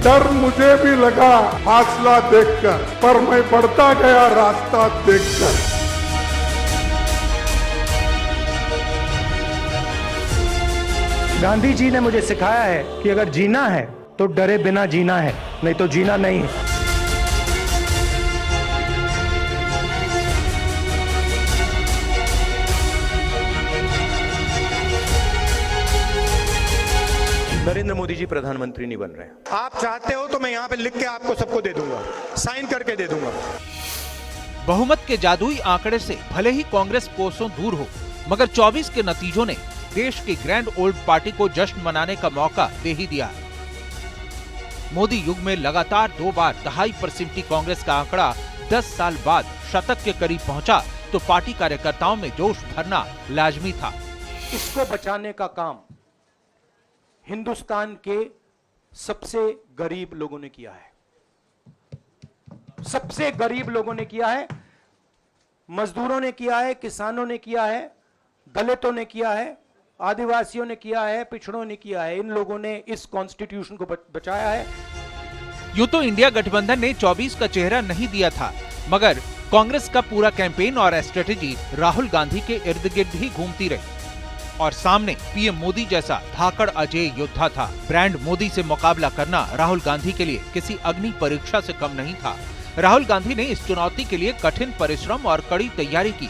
डर मुझे भी लगा फासला देखकर, पर मैं बढ़ता गया रास्ता देखकर। गांधी जी ने मुझे सिखाया है कि अगर जीना है तो डरे बिना जीना है, नहीं तो जीना नहीं है। नरेंद्र मोदी जी प्रधानमंत्री नहीं बन रहे हैं। आप चाहते हो तो मैं यहाँ पे लिख के आपको सबको दे दूंगा, साइन करके दे दूंगा। बहुमत के जादुई आंकड़े से भले ही कांग्रेस कोसों दूर हो, मगर 24 के नतीजों ने देश की ग्रैंड ओल्ड पार्टी को जश्न मनाने का मौका दे ही दिया। मोदी युग में लगातार 2 बार दहाई पर सिमटी कांग्रेस का आंकड़ा 10 साल बाद शतक के करीब पहुंचा तो पार्टी कार्यकर्ताओं में जोश भरना लाजमी था। इसको बचाने का काम हिंदुस्तान के सबसे गरीब लोगों ने किया है, सबसे गरीब लोगों ने किया है, मजदूरों ने किया है, किसानों ने किया है, दलितों ने किया है, आदिवासियों ने किया है, पिछड़ों ने किया है। इन लोगों ने इस कॉन्स्टिट्यूशन को बचाया है। यूं तो इंडिया गठबंधन ने 24 का चेहरा नहीं दिया था, मगर कांग्रेस का पूरा कैंपेन और स्ट्रेटेजी राहुल गांधी के इर्द गिर्द ही घूमती रही और सामने पीएम मोदी जैसा धाकड़ अजय योद्धा था। ब्रांड मोदी से मुकाबला करना राहुल गांधी के लिए किसी अग्नि परीक्षा से कम नहीं था। राहुल गांधी ने इस चुनौती के लिए कठिन परिश्रम और कड़ी तैयारी की।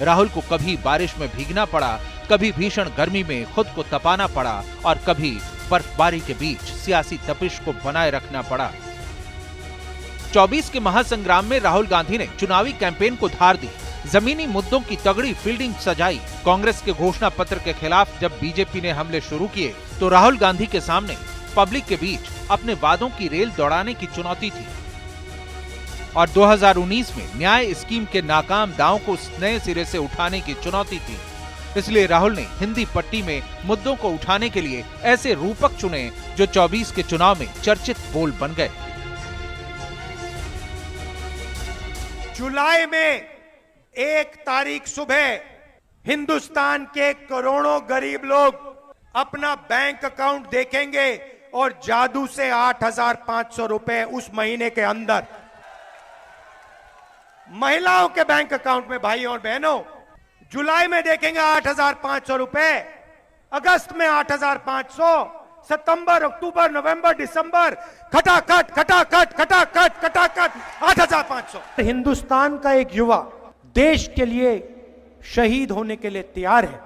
राहुल को कभी बारिश में भीगना पड़ा, कभी भीषण गर्मी में खुद को तपाना पड़ा और कभी बर्फबारी के बीच सियासी तपिश को बनाए रखना पड़ा। 24 के महासंग्राम में राहुल गांधी ने चुनावी कैंपेन को धार दी, जमीनी मुद्दों की तगड़ी फील्डिंग सजाई। कांग्रेस के घोषणा पत्र के खिलाफ जब बीजेपी ने हमले शुरू किए तो राहुल गांधी के सामने पब्लिक के बीच अपने वादों की रेल दौड़ाने की चुनौती थी और 2019 में न्याय स्कीम के नाकाम दांव को नए सिरे से उठाने की चुनौती थी। इसलिए राहुल ने हिंदी पट्टी में मुद्दों को उठाने के लिए ऐसे रूपक चुने जो 24 के चुनाव में चर्चित बोल बन गए। जुलाई में 1 तारीख सुबह हिंदुस्तान के करोड़ों गरीब लोग अपना बैंक अकाउंट देखेंगे और जादू से 8,500 रुपए उस महीने के अंदर महिलाओं के बैंक अकाउंट में, भाइयों और बहनों, जुलाई में देखेंगे 8,500 रुपए, अगस्त में 8,500, सितंबर, अक्टूबर, नवंबर, दिसंबर, खटाखट खटाखट खटाखट खटाखट 8,500। हिंदुस्तान का एक युवा देश के लिए शहीद होने के लिए तैयार है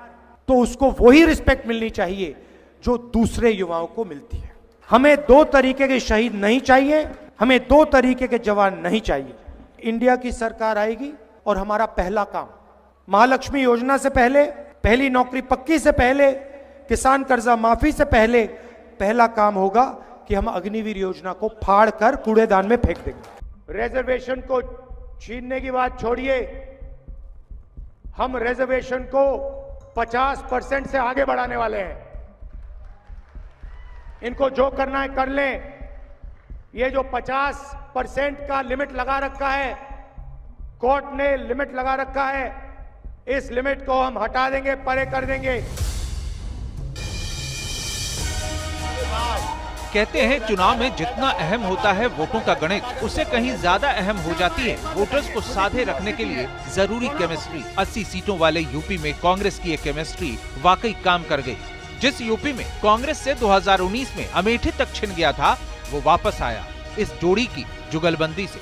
तो उसको वही रिस्पेक्ट मिलनी चाहिए जो दूसरे युवाओं को मिलती है। हमें 2 तरीके के शहीद नहीं चाहिए, हमें 2 तरीके के जवान नहीं चाहिए। इंडिया की सरकार आएगी और हमारा पहला काम, महालक्ष्मी योजना से पहले, पहली नौकरी पक्की से पहले, किसान कर्जा माफी से पहले, पहला काम होगा कि हम अग्निवीर योजना को फाड़ कर कूड़ेदान में फेंक देंगे। रिजर्वेशन को छीनने की बात छोड़िए, हम रिजर्वेशन को 50% से आगे बढ़ाने वाले हैं। इनको जो करना है कर लें। ये जो 50% का लिमिट लगा रखा है, कोर्ट ने लिमिट लगा रखा है, इस लिमिट को हम हटा देंगे, परे कर देंगे। कहते हैं चुनाव में जितना अहम होता है वोटों का गणित, उससे कहीं ज्यादा अहम हो जाती है वोटर्स को साधे रखने के लिए जरूरी केमिस्ट्री। 80 सीटों वाले यूपी में कांग्रेस की ये केमिस्ट्री वाकई काम कर गई। जिस यूपी में कांग्रेस से 2019 में अमेठी तक छिन गया था, वो वापस आया इस जोड़ी की जुगलबंदी से।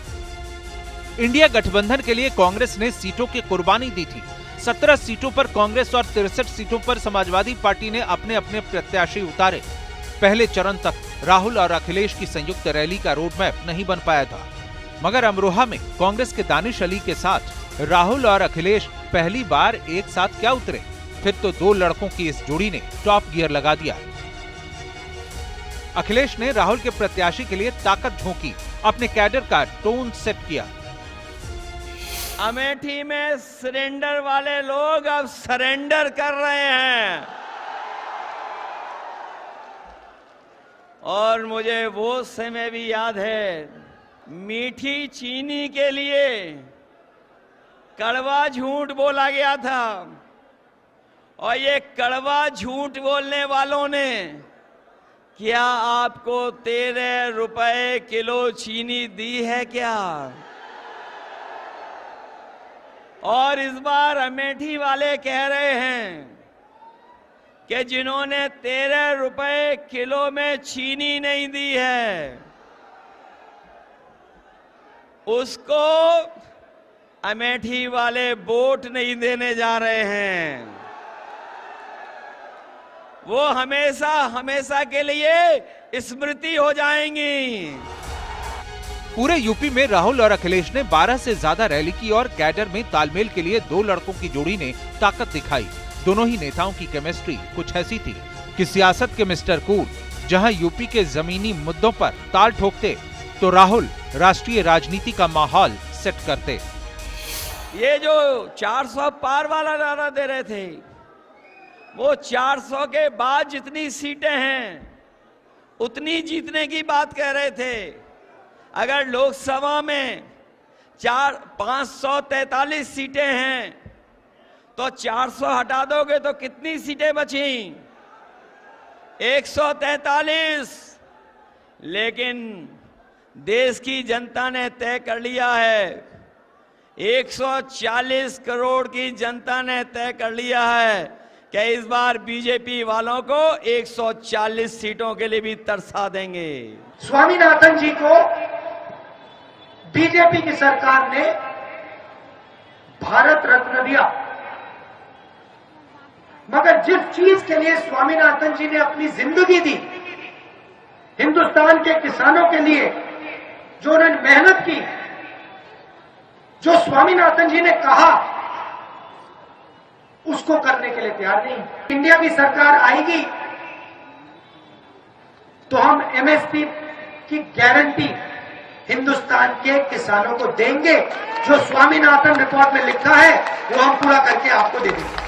इंडिया गठबंधन के लिए कांग्रेस ने सीटों की कुर्बानी दी थी। 17 सीटों पर कांग्रेस और 63 सीटों पर समाजवादी पार्टी ने अपने अपने प्रत्याशी उतारे। पहले चरण तक राहुल और अखिलेश की संयुक्त रैली का रोड मैप नहीं बन पाया था, मगर अमरोहा में कांग्रेस के दानिश अली के साथ राहुल और अखिलेश पहली बार एक साथ क्या उतरे। फिर तो 2 लड़कों की इस जोड़ी ने टॉप गियर लगा दिया। अखिलेश ने राहुल के प्रत्याशी के लिए ताकत झोंकी, अपने कैडर का टोन सेट किया। अमेठी में सरेंडर वाले लोग अब सरेंडर कर रहे हैं और मुझे वो समय भी याद है, मीठी चीनी के लिए कड़वा झूठ बोला गया था और ये कड़वा झूठ बोलने वालों ने क्या आपको 13 रुपए किलो चीनी दी है क्या? और इस बार अमेठी वाले कह रहे हैं कि जिन्होंने 13 रुपए किलो में चीनी नहीं दी है उसको अमेठी वाले वोट नहीं देने जा रहे हैं। वो हमेशा हमेशा के लिए स्मृति हो जाएंगी। पूरे यूपी में राहुल और अखिलेश ने 12 से ज्यादा रैली की और कैडर में तालमेल के लिए दो लड़कों की जोड़ी ने ताकत दिखाई। दोनों ही नेताओं की केमिस्ट्री कुछ ऐसी थी कि सियासत के मिस्टर कूल जहां यूपी के जमीनी मुद्दों पर ताल ठोकते तो राहुल राष्ट्रीय राजनीति का माहौल सेट करते। ये जो 400 पार वाला नारा दे रहे थे, वो 400 के बाद जितनी सीटें हैं उतनी जीतने की बात कह रहे थे। अगर लोकसभा में 543 सीटें हैं तो 400 हटा दोगे तो कितनी सीटें बची? 143। लेकिन देश की जनता ने तय कर लिया है, 140 करोड़ की जनता ने तय कर लिया है कि इस बार बीजेपी वालों को 140 सीटों के लिए भी तरसा देंगे। स्वामीनाथन जी को बीजेपी की सरकार ने भारत रत्न दिया, मगर जिस चीज के लिए स्वामीनाथन जी ने अपनी जिंदगी दी, हिंदुस्तान के किसानों के लिए जो उन्होंने मेहनत की, जो स्वामीनाथन जी ने कहा, उसको करने के लिए तैयार नहीं। इंडिया की सरकार आएगी तो हम एमएसपी की गारंटी हिंदुस्तान के किसानों को देंगे। जो स्वामीनाथन रिपोर्ट में लिखा है वो हम पूरा करके आपको दे देंगे।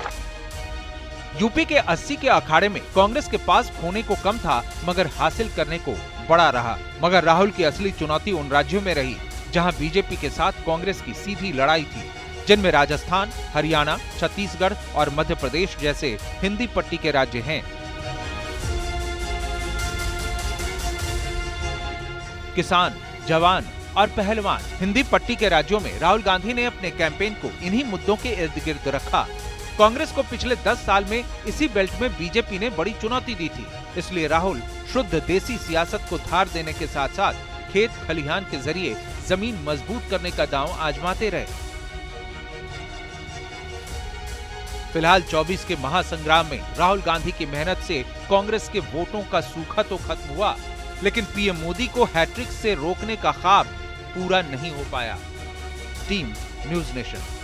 यूपी के 80 के अखाड़े में कांग्रेस के पास खोने को कम था मगर हासिल करने को बड़ा रहा। मगर राहुल की असली चुनौती उन राज्यों में रही जहां बीजेपी के साथ कांग्रेस की सीधी लड़ाई थी, जिनमें राजस्थान, हरियाणा, छत्तीसगढ़ और मध्य प्रदेश जैसे हिंदी पट्टी के राज्य हैं। किसान, जवान और पहलवान हिंदी पट्टी के राज्यों में राहुल गांधी ने अपने कैंपेन को इन्हीं मुद्दों के इर्द गिर्द रखा। कांग्रेस को पिछले 10 साल में इसी बेल्ट में बीजेपी ने बड़ी चुनौती दी थी, इसलिए राहुल शुद्ध देसी सियासत को धार देने के साथ साथ खेत खलिहान के जरिए जमीन मजबूत करने का दांव आजमाते रहे। फिलहाल 24 के महासंग्राम में राहुल गांधी की मेहनत से कांग्रेस के वोटों का सूखा तो खत्म हुआ, लेकिन पीएम मोदी को हैट्रिक से रोकने का ख्वाब पूरा नहीं हो पाया। Team news nation.